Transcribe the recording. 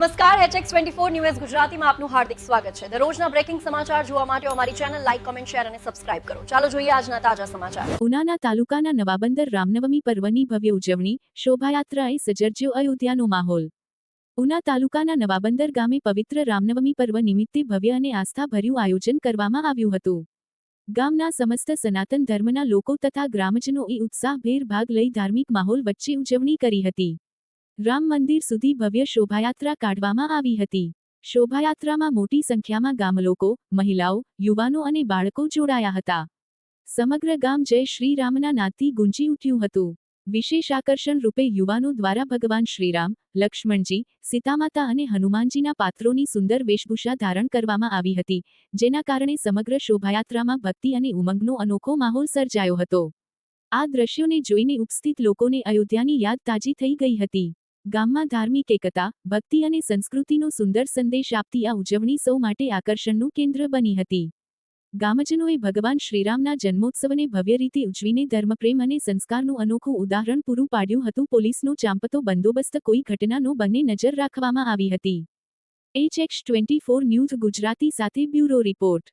નમસ્કાર HX24 news ગુજરાતીમાં આપનું હાર્દિક સ્વાગત છે। દરરોજના બ્રેકિંગ સમાચાર જોવા માટે અમારી ચેનલ લાઇક, કમેન્ટ, શેર અને સબસ્ક્રાઇબ કરો। ચાલો જોઈએ આજના તાજા સમાચાર। ઉનાના તાલુકાના નવાબંદર રામનવમી પર્વની ભવ્ય ઉજવણી, શોભાયાત્રાએ સજર્જ્યો અયોધ્યાનો માહોલ। ઉના તાલુકાના નવાબંદર ગામે પવિત્ર રામનવમી પર્વ નિમિત્તે ભવ્ય અને આસ્થાભર્યું આયોજન કરવામાં આવ્યું હતું। ગામના સમસ્ત સનાતન ધર્મના લોકો તથા ગ્રામજનોએ ઉત્સાહભેર ભાગ લઈ ધાર્મિક માહોલ વચ્ચે ઉજવણી કરી હતી। રામ મંદિર સુધી ભવ્ય શોભાયાત્રા કાઢવામાં આવી હતી। શોભાયાત્રામાં મોટી સંખ્યામાં ગામલોકો, મહિલાઓ, યુવાનો અને બાળકો જોડાયા હતા। સમગ્ર ગામ જય શ્રી રામના નાદથી ગુંજી ઉઠ્યું હતું। વિશેષ આકર્ષણ રૂપે યુવાનો દ્વારા ભગવાન શ્રીરામ, લક્ષ્મણજી, સીતામાતા અને હનુમાનજીના પાત્રોની સુંદર વેશભૂષા ધારણ કરવામાં આવી હતી, જેના કારણે સમગ્ર શોભાયાત્રામાં ભક્તિ અને ઉમંગનો અનોખો માહોલ સર્જાયો હતો। આ દ્રશ્યોને જોઈને ઉપસ્થિત લોકોને અયોધ્યાની યાદ તાજી થઈ ગઈ હતી। ગામમાં ધાર્મિક એકતા, ભક્તિ અને સંસ્કૃતિનો સુંદર સંદેશ આપતી આ ઉજવણી સૌ માટે આકર્ષણનું કેન્દ્ર બની હતી। ગામજનોએ ભગવાન શ્રીરામના જન્મોત્સવને ભવ્ય રીતે ઉજવીને ધર્મપ્રેમ અને સંસ્કારનું અનોખું ઉદાહરણ પૂરું પાડ્યું હતું। પોલીસનો ચાંપતો બંદોબસ્ત, કોઈ ઘટનાનો બંને નજર રાખવામાં આવી હતી। HX24 ન્યૂઝ ગુજરાતી સાથે બ્યુરો રિપોર્ટ।